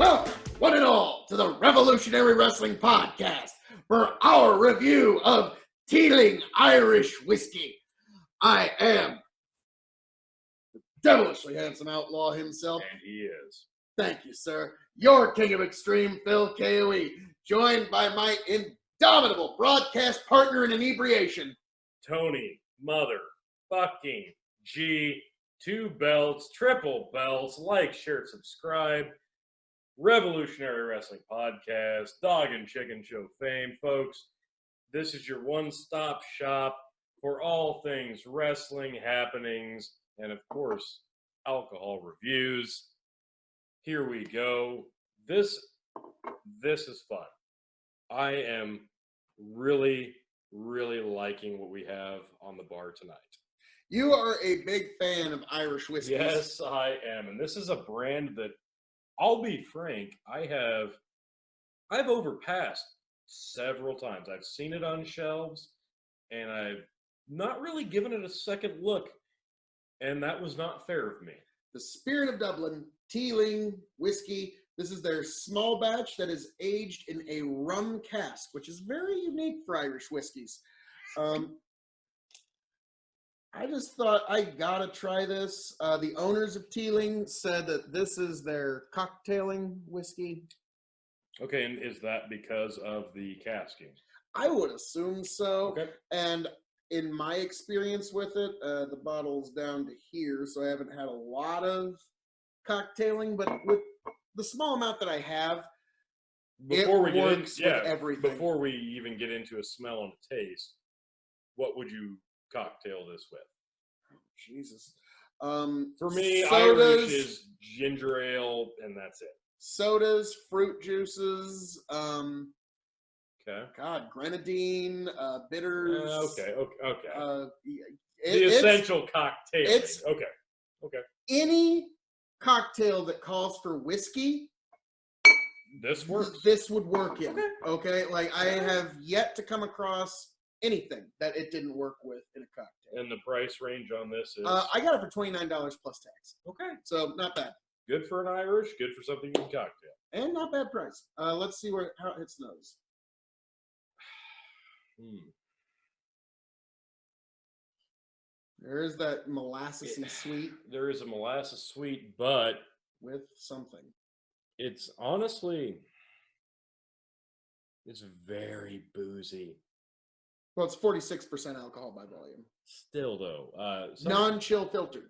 Welcome, one and all, to the Revolutionary Wrestling Podcast for our review of Teeling Irish Whiskey. I am the devilishly handsome outlaw himself. And he is. Thank you, sir. Your king of extreme, Phil KOE, joined by my indomitable broadcast partner in inebriation, Tony, mother, fucking G, 2 belts, triple belts, like, share, subscribe. Revolutionary Wrestling Podcast, Dog and Chicken Show fame, folks. This is your one-stop shop for all things wrestling happenings and, of course, alcohol reviews. Here we go. This is fun. I am really liking what we have on the bar tonight. You are a big fan of Irish whiskeys. Yes, I am. And this is a brand that, I'll be frank, I've overpassed several times. I've seen it on shelves, and I've not really given it a second look, and that was not fair of me. The Spirit of Dublin, Teeling Whiskey. This is their small batch that is aged in a rum cask, which is very unique for Irish whiskeys. I just thought I gotta try this. The owners of Teeling said that this is their cocktailing whiskey. Okay, and is that because of the casking? I would assume so. Okay. And in my experience with it, the bottle's down to here, so I haven't had a lot of cocktailing, but with the small amount that I have, Before it works with everything. Before we even get into a smell and a taste, what would you cocktail this with? Oh, Jesus. For me, sodas, Irish is ginger ale, and that's it. Sodas, fruit juices, Okay. God, grenadine, bitters. Okay. The Essential cocktail. it's- Okay. Any cocktail that calls for whiskey, This works. this would work in. Okay. Okay? Like, I have yet to come across anything that it didn't work with in a cocktail. And the price range on this is? I got it for $29 plus tax. Okay. So, not bad. Good for an Irish, good for something you can cocktail. And not bad price. Let's see how it hits nose. There is that molassesy sweet There is a molasses sweet, but with something. it's honestly, it's very boozy. Well, it's 46% alcohol by volume. Still, though. Non-chill filtered.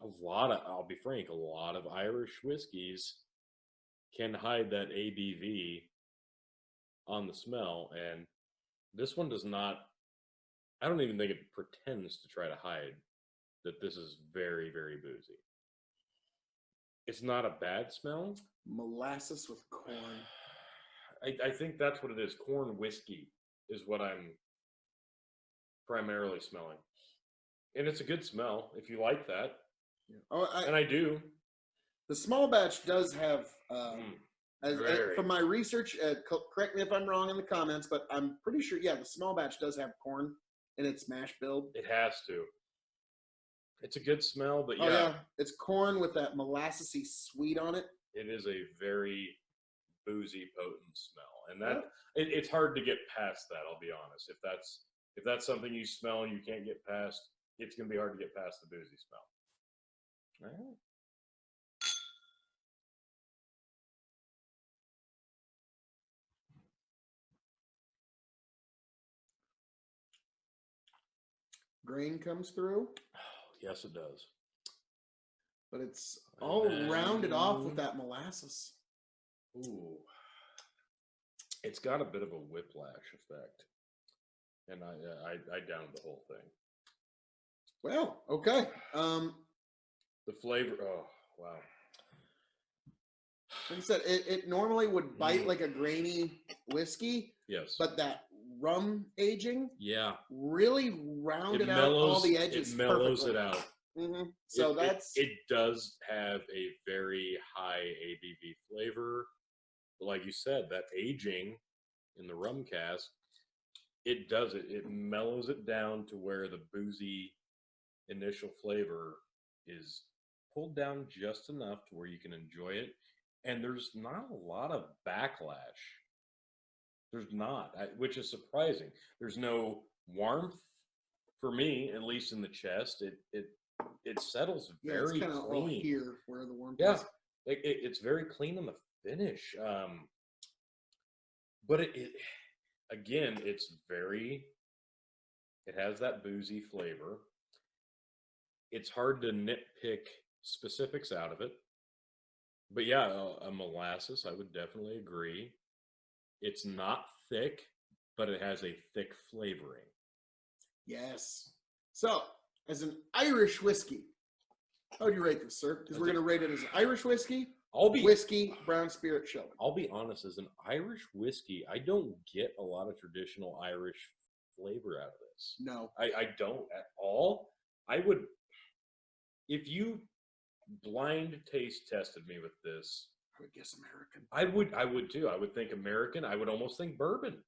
I'll be frank, a lot of Irish whiskeys can hide that ABV on the smell, and this one does not. I don't even think it pretends to try to hide that this is very boozy. It's not a bad smell. Molasses with corn. I think that's what it is. Corn whiskey is what I'm primarily smelling. And it's a good smell if you like that. Yeah. Oh, and I do. The small batch does have, from my research, correct me if I'm wrong in the comments, but I'm pretty sure, yeah, the small batch does have corn in its mash build. It has to. It's a good smell, but yeah. Oh, yeah. It's corn with that molassesy sweet on it. It is a very boozy, potent smell. And that it's hard to get past that, I'll be honest. If that's something you smell and you can't get past, it's going to be hard to get past the boozy smell. All right. Grain comes through. Oh, yes, it does. But it's all rounded off with that molasses. Ooh. It's got a bit of a whiplash effect. And I downed the whole thing. Well, okay. The flavor, oh, wow. Like I said, it normally would bite like a grainy whiskey. Yes. But that rum aging really rounded out all the edges. It mellows perfectly. it out. Mm-hmm. So it does have a very high ABV flavor. But like you said, that aging in the rum cask, it does it. It mellows it down to where the boozy initial flavor is pulled down just enough to where you can enjoy it, and there's not a lot of backlash. There's not, which is surprising. There's no warmth for me, at least in the chest. It settles it's very kind of all clean. here where the warmth Yeah, is. it's very clean in the finish. But again, it has that boozy flavor. It's hard to nitpick specifics out of it. But yeah, a molasses, I would definitely agree. It's not thick, but it has a thick flavoring. Yes. So, as an Irish whiskey, how would you rate this, sir? Because we're going to rate it as an Irish whiskey, whiskey, brown spirit, Sheldon. I'll be honest, as an Irish whiskey, I don't get a lot of traditional Irish flavor out of this. No. I don't at all. I would, if you blind taste tested me with this, I would guess American. I would too. I would think American. I would almost think bourbon.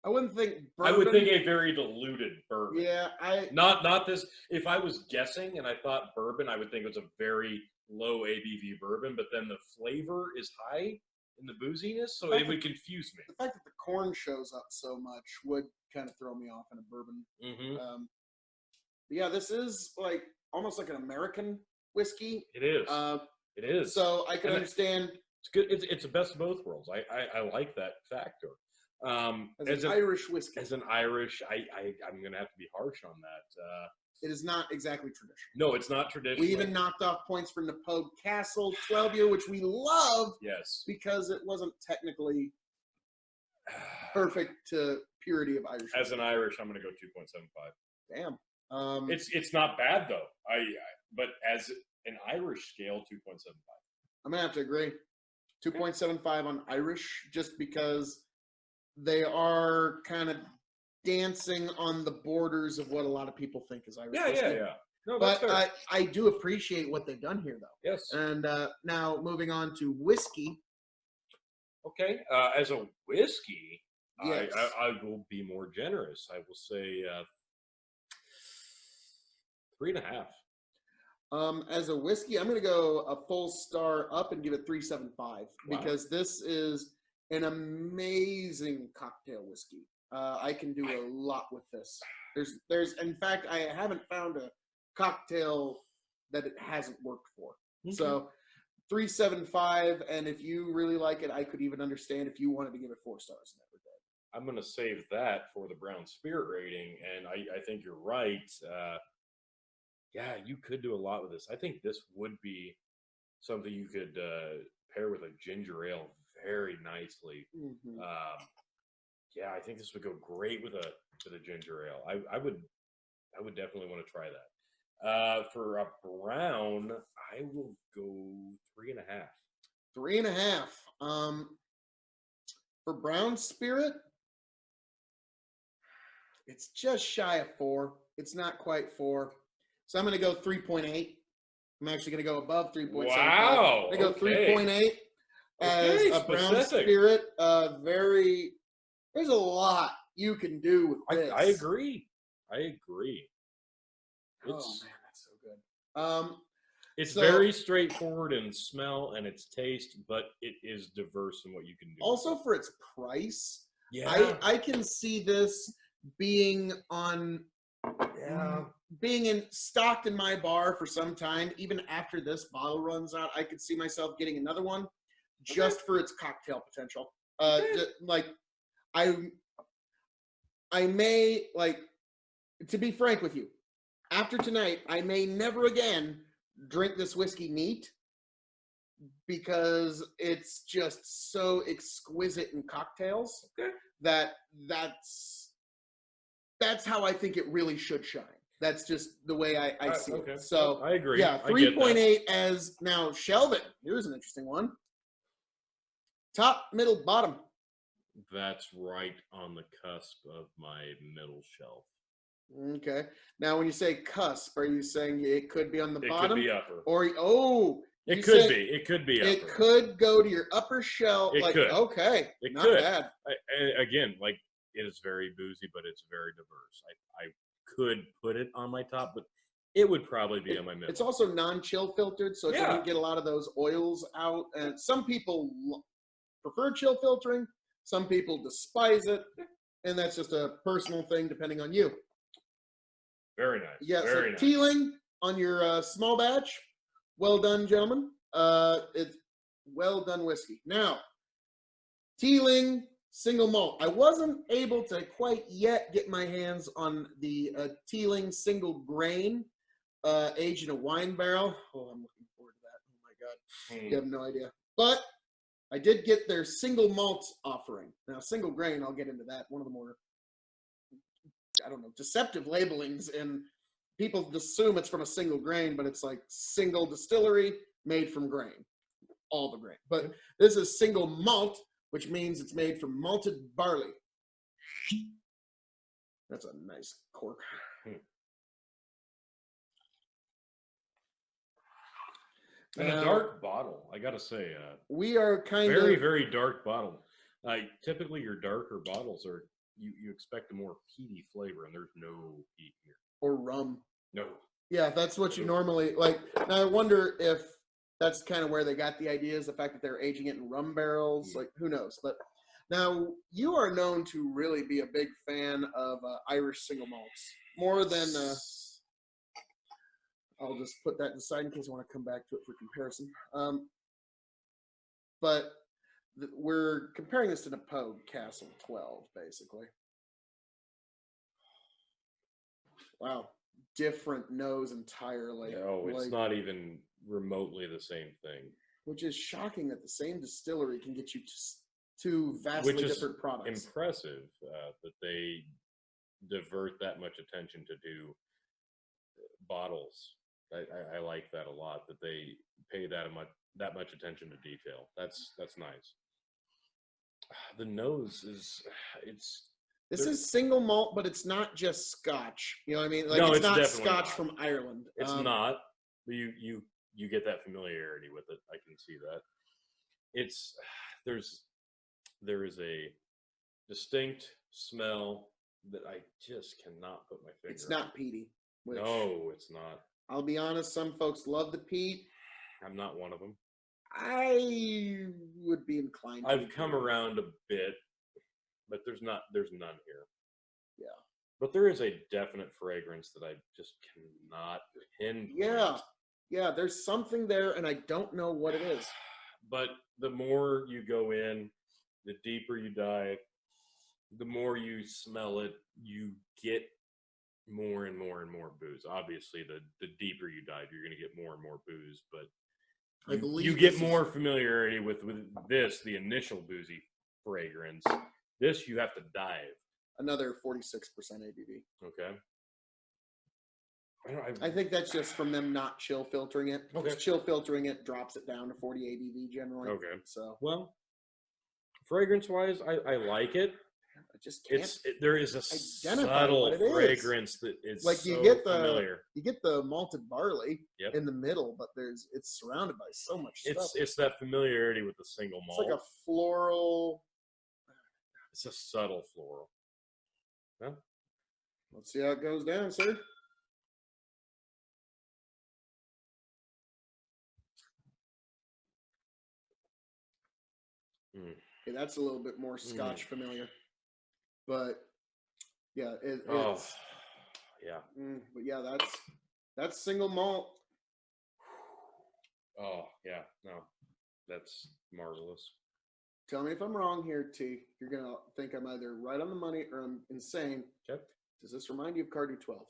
I wouldn't think bourbon. I would think a very diluted bourbon. Yeah, not this. If I was guessing and I thought bourbon, I would think it was a very low ABV bourbon, but then the flavor is high in the booziness, so it would confuse me. The fact that the corn shows up so much would kind of throw me off in a bourbon. Mm-hmm. But yeah, this is like almost like an American whiskey. It is. It is. So I can understand. It's good. It's the best of both worlds. I like that factor. As an Irish whiskey. As an Irish, I'm going to have to be harsh on that. It is not exactly traditional. No, it's not traditional. We even knocked off points for Napogue Castle 12-year, which we love. Yes. Because it wasn't technically perfect to purity of Irish. As an Irish, I'm going to go 2.75. Damn. It's not bad though. But as an Irish scale, 2.75. I'm gonna have to agree. 2.75 on Irish, just because they are kind of dancing on the borders of what a lot of people think is Irish. Yeah. No, but I do appreciate what they've done here, though. Yes. And now moving on to whiskey. Okay. As a whiskey, yes. I will be more generous. I will say 3.5. As a whiskey, I'm going to go a full star up and give it 3.75 because this is an amazing cocktail whiskey. I can do a lot with this. There's in fact, I haven't found a cocktail that it hasn't worked for. Okay. So 3.75, and if you really like it, I could even understand if you wanted to give it 4 stars. Never did. I'm going to save that for the brown spirit rating, and I think you're right. Yeah, you could do a lot with this. I think this would be something you could pair with a ginger ale very nicely. Mm-hmm. Yeah, I think this would go great with a ginger ale. I would definitely want to try that. For a brown, I will go 3.5. 3.5. For brown spirit, it's just shy of 4. It's not quite 4. So I'm going to go 3.8. I'm actually going to go above 3.75. Wow. I'm going to go 3.8 as a brown spirit. There's a lot you can do with this. I agree. Oh, man, that's so good. It's very straightforward in smell and its taste, but it is diverse in what you can do. Also for its price, yeah, I can see this being on, stocked in my bar for some time. Even after this bottle runs out, I could see myself getting another one just for its cocktail potential. I may, to be frank with you, after tonight, I may never again drink this whiskey neat because it's just so exquisite in cocktails that's how I think it really should shine. That's just the way I see it. So I agree. Yeah, 3.8 as now. Sheldon, here's an interesting one. Top, middle, bottom. That's right on the cusp of my middle shelf. Okay. Now, when you say cusp, are you saying it could be on the bottom? It could be upper. Or it could be. It could be upper. It could go to your upper shelf. It could. Okay. It not could. Bad. Again, it is very boozy, but it's very diverse. I could put it on my top, but It would probably be on my middle. It's also non-chill filtered, so it doesn't get a lot of those oils out. And some people prefer chill filtering. Some people despise it. And that's just a personal thing depending on you. Very nice. Yeah, Very so nice. Teeling on your small batch. Well done, gentlemen. It's well done whiskey. Now, Teeling single malt. I wasn't able to quite yet get my hands on the Teeling single grain aged in a wine barrel. Oh, I'm looking forward to that. Oh my God. You have no idea. But I did get their single malt offering. Now, single grain, I'll get into that. One of the more, I don't know, deceptive labelings. And people assume it's from a single grain, but it's like single distillery made from grain. All the grain. But this is single malt, which means it's made from malted barley. That's a nice cork. And a dark bottle, I gotta say. We are kind of very dark bottle. Typically, your darker bottles are you expect a more peaty flavor, and there's no peat here. Or rum. No. Yeah, that's what you normally like. Now I wonder if that's kind of where they got the idea, is the fact that they're aging it in rum barrels. Like, who knows? But now you are known to really be a big fan of Irish single malts, more than. I'll just put that aside in case I want to come back to it for comparison. But we're comparing this to the Pogue Castle 12, basically. Wow. Different nose entirely. No, it's not even remotely the same thing. Which is shocking that the same distillery can get you two vastly different products. Impressive that they divert that much attention to do bottles. I like that a lot, that they pay that much attention to detail. That's nice. The nose This is single malt, but it's not just Scotch. You know what I mean? Like, no, it's not Scotch from Ireland. It's not. But you get that familiarity with it. I can see that. There is a distinct smell that I just cannot put my finger on. It's not peaty. No, it's not. I'll be honest, some folks love the peat. I'm not one of them. I would be inclined to. I've come around a bit, but there's none here. Yeah. But there is a definite fragrance that I just cannot pinpoint. Yeah, there's something there, and I don't know what it is. But the more you go in, the deeper you dive, the more you smell it, you get more and more and more booze. Obviously, the deeper you dive, you're going to get more and more booze, but you get more familiarity with this, the initial boozy fragrance. This, you have to dive. Another 46% ABV. Okay. I think that's just from them not chill filtering it. Okay. Chill filtering it drops it down to 40 ABV generally. Okay. So, well, fragrance-wise, I like it. I just can't. There is a subtle fragrance that is like you get familiar. You get the malted barley in the middle, but it's surrounded by so much stuff. It's that familiarity with the single malt. It's like a floral. It's a subtle floral. Well, let's see how it goes down, sir. Okay, that's a little bit more Scotch familiar, but yeah, it's but yeah, that's single malt. Oh yeah, no, that's marvelous. Tell me if I'm wrong here, T. You're gonna think I'm either right on the money or I'm insane. Okay. Does this remind you of Cardew 12?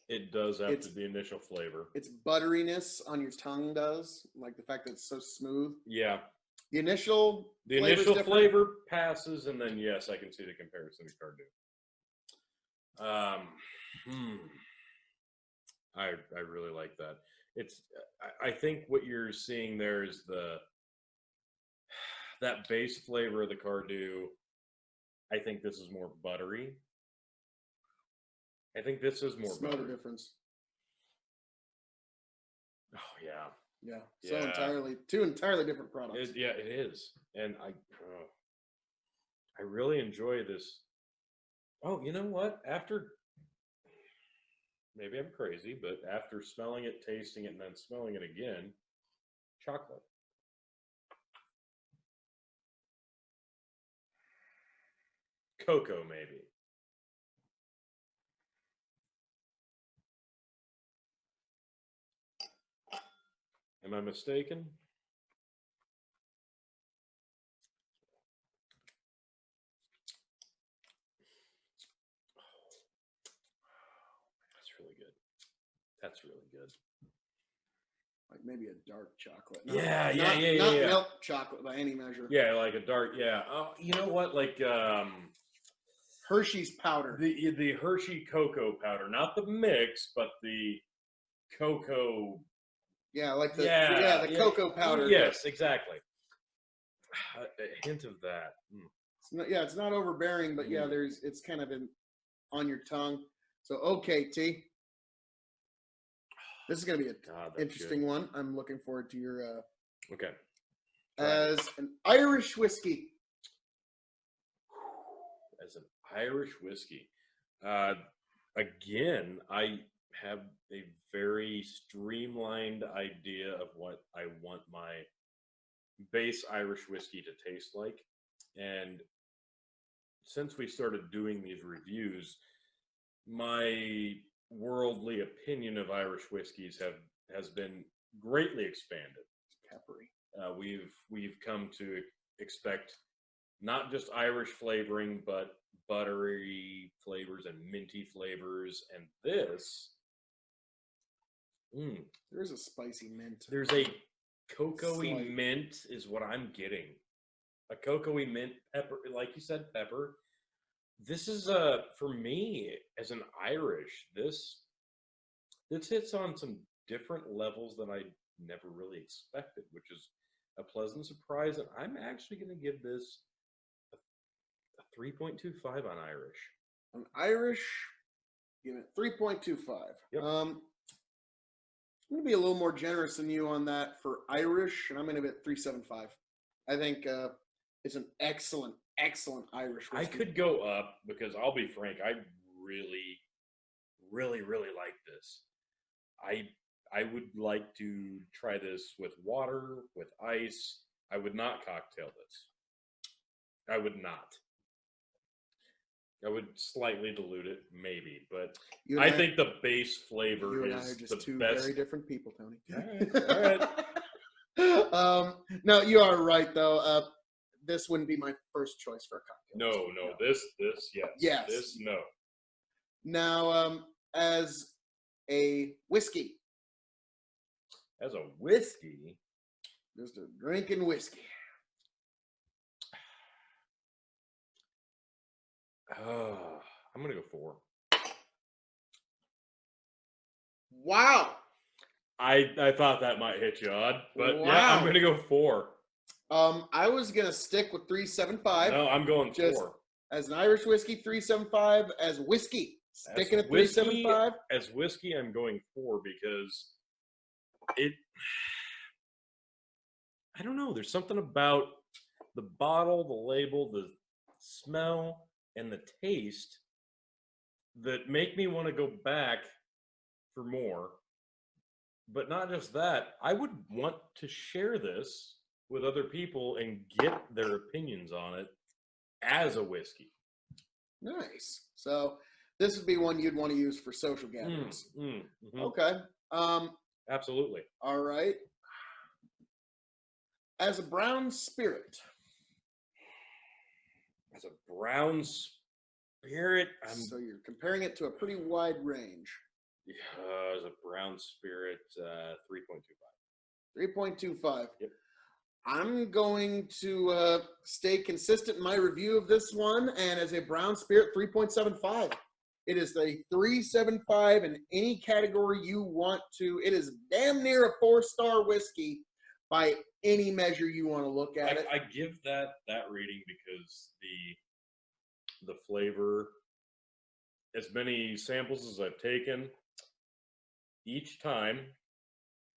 It does after the initial flavor. Its butteriness on your tongue does, like the fact that it's so smooth. Yeah. The initial flavor passes, and then yes, I can see the comparison to Cardew. I really like that. I think what you're seeing there is that base flavor of the Cardew. I think this is more buttery. I think this is more smell the difference. Oh yeah. Yeah. So two entirely different products. It is. And I really enjoy this. Oh, you know what? After, maybe I'm crazy, but after smelling it, tasting it, and then smelling it again, chocolate. Cocoa, maybe. Am I mistaken? That's really good. That's really good. Like maybe a dark chocolate. Yeah. Not milk chocolate by any measure. Yeah, like a dark. Yeah. Oh, you know what? Like Hershey's powder. the Hershey cocoa powder, not the mix, but the cocoa. Yeah, like the cocoa powder. Yes, exactly. A hint of that. It's not overbearing, but yeah, it's kind of on your tongue. So okay, T. This is gonna be an interesting one. I'm looking forward to your Okay. As an Irish whiskey. As an Irish whiskey. Again, I have a very streamlined idea of what I want my base Irish whiskey to taste like. And since we started doing these reviews, my worldly opinion of Irish whiskeys has been greatly expanded. Peppery. We've come to expect not just Irish flavoring, but buttery flavors and minty flavors. And this, there's a spicy mint. There's a cocoa-y mint is what I'm getting. A cocoa-y mint pepper, like you said, pepper. This is for me as an Irish. This hits on some different levels than I never really expected, which is a pleasant surprise. And I'm actually going to give this a 3.25 on Irish. On Irish, give it 3.25. Yep. I'm going to be a little more generous than you on that for Irish, and I'm going to give it 3.75. I think it's an excellent Irish whiskey. I could go up because I'll be frank, I really, really, really like this. I would like to try this with water, with ice. I would not cocktail this. I would not. I would slightly dilute it, maybe, but I think the base flavor is just the two best. very different people, Tony. All right. No, you are right though. This wouldn't be my first choice for a cocktail. No. This, yes. This, no. Now, as a whiskey. As a whiskey? Just a drinking whiskey. I'm going to go 4. Wow. I thought that might hit you odd, but wow. Yeah, I'm going to go 4. I was going to stick with 3.75. No, I'm going 4. As an Irish whiskey, 3.75. As whiskey, sticking at 3.75. As whiskey, I'm going 4 because I don't know. There's something about the bottle, the label, the smell, and the taste that make me want to go back for more. But not just that, I would want to share this with other people and get their opinions on it as a whiskey. Nice. So this would be one you'd want to use for social gatherings. Okay. Absolutely. All right. As a brown spirit. As a brown spirit, so you're comparing it to a pretty wide range. Yeah, as a brown spirit, 3.25. 3.25. Yep. I'm going to stay consistent in my review of this one, and as a brown spirit, 3.75. It is the 3.75 in any category you want to. It is damn near a 4-star whiskey by any measure you want to look at it. I give that rating because the flavor, as many samples as I've taken, each time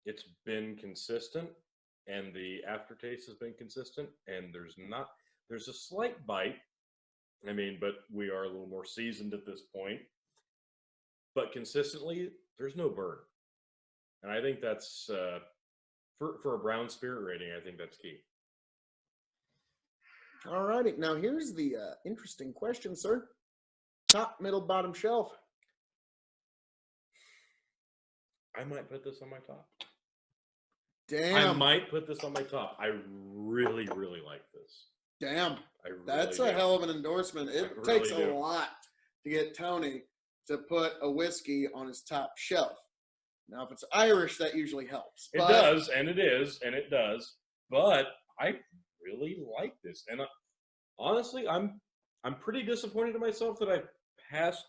it's been consistent and the aftertaste has been consistent, and there's a slight bite, I mean, but we are a little more seasoned at this point. But consistently, there's no burn. And I think that's, for a brown spirit rating, I think that's key. All righty. Now, here's the interesting question, sir. Top, middle, bottom shelf. I might put this on my top. Damn. I might put this on my top. I really, really like this. Damn. I really That's do. a hell of an endorsement. It really takes a do. lot to get Tony to put a whiskey on his top shelf. Now, if it's Irish, that usually helps. It does, and it is, and it does. But I really like this, and honestly, I'm pretty disappointed in myself that I passed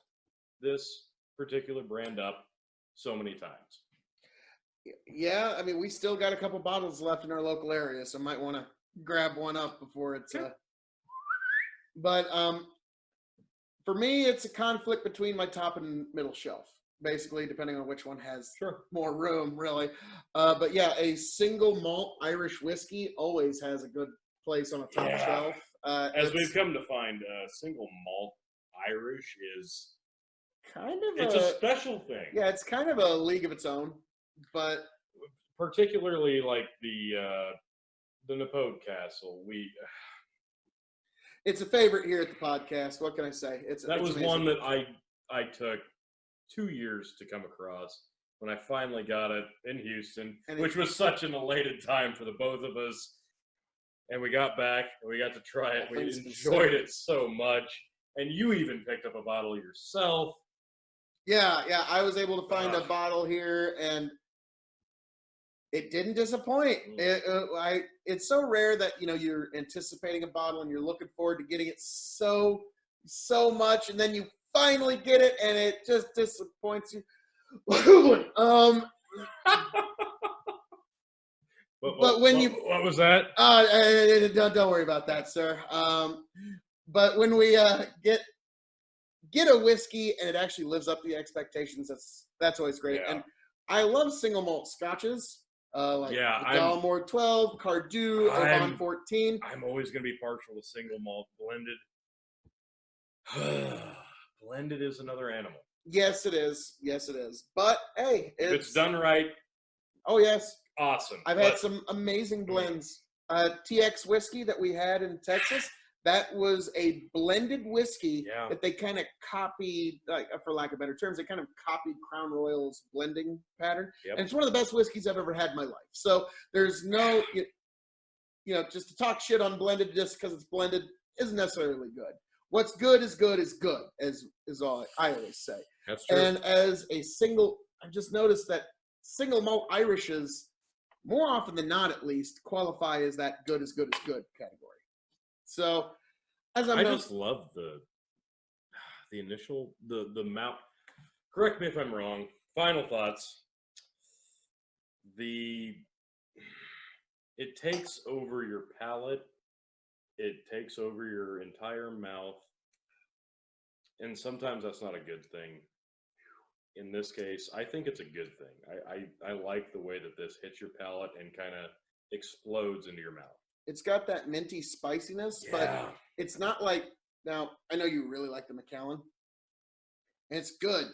this particular brand up so many times. Yeah, I mean, we still got a couple bottles left in our local area, so might want to grab one up before it's. But for me, it's a conflict between my top and middle shelf, basically, depending on which one has more room, really. But yeah, a single malt Irish whiskey always has a good place on a top shelf. As we've come to find, single malt Irish is kind of it's a special thing. Yeah, it's kind of a league of its own, but particularly like the Napode Castle, it's a favorite here at the podcast. What can I say? That was amazing. One that I took 2 years to come across when I finally got it in Houston, which was such an elated time for the both of us. And we got back and we got to try it. We enjoyed it so much. And you even picked up a bottle yourself. Yeah. I was able to find a bottle here, and it didn't disappoint. It's so rare that you're anticipating a bottle and you're looking forward to getting it so much, and then you finally get it and it just disappoints you. But when what was that? Don't worry about that, sir. But when we get a whiskey and it actually lives up to the expectations, that's always great. Yeah. And I love single malt scotches. Like Dalmore 12, Cardew, Oban 14. I'm always going to be partial to single malt. Blended is another animal. Yes, it is. But hey, if it's done right. Oh yes, awesome. I've had some amazing blends. TX whiskey that we had in Texas. That was a blended whiskey that they kind of copied, for lack of better terms, they kind of copied Crown Royal's blending pattern. And it's one of the best whiskeys I've ever had in my life. So there's no, just to talk shit on blended just because it's blended isn't necessarily good. What's good is good is good, as all I always say. That's true. And as a single, I've just noticed that single malt Irishes, more often than not at least, qualify as that good is good category. So, I just love the initial the mouth. Correct me if I'm wrong. Final thoughts. It takes over your palate. It takes over your entire mouth, and sometimes that's not a good thing. In this case, I think it's a good thing. I like the way that this hits your palate and kind of explodes into your mouth. It's got that minty spiciness, but it's not like, now, I know you really like the Macallan, and it's good,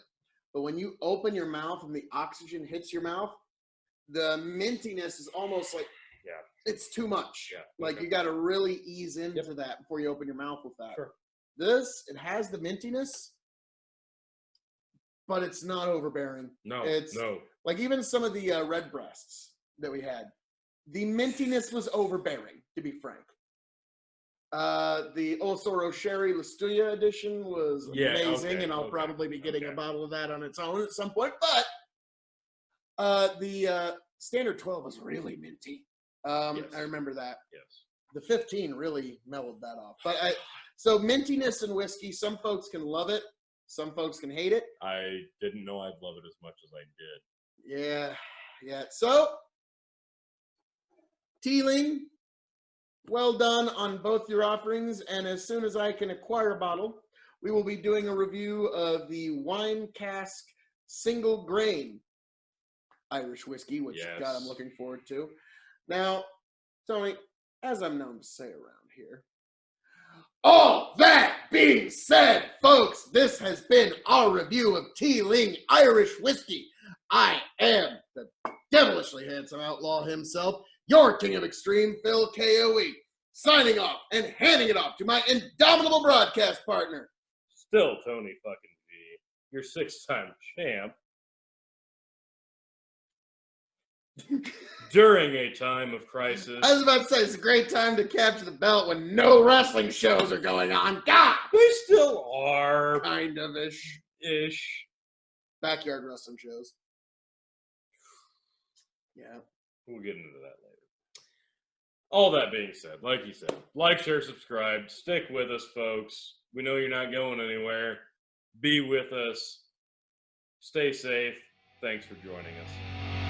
but when you open your mouth and the oxygen hits your mouth, the mintiness is almost like, it's too much. Like, you got to really ease into that before you open your mouth with that. Sure. It has the mintiness, but it's not overbearing. No. Like, even some of the red breasts that we had, the mintiness was overbearing, to be frank. The Olsoro Sherry Lastuya edition was amazing, and I'll probably be getting a bottle of that on its own at some point. But the Standard 12 was really minty. I remember that. Yes. The 15 really mellowed that off. But so mintiness in whiskey, some folks can love it, some folks can hate it. I didn't know I'd love it as much as I did. Yeah. So, Teeling, well done on both your offerings, and as soon as I can acquire a bottle, we will be doing a review of the wine cask single grain Irish whiskey, which God, I'm looking forward to. Now, Tony, as I'm known to say around here, All that being said, folks, this has been our review of Teeling Irish Whiskey. I am the devilishly handsome outlaw himself, your king of extreme, Phil KOE, signing off and handing it off to my indomitable broadcast partner. Still Tony fucking V, your 6-time champ. During a time of crisis. I was about to say, it's a great time to capture the belt when no wrestling shows are going on. God! They still are. Kind of-ish. Ish. Backyard wrestling shows. Yeah. We'll get into that later. All that being said, like you said, like, share, subscribe. Stick with us, folks. We know you're not going anywhere. Be with us. Stay safe. Thanks for joining us.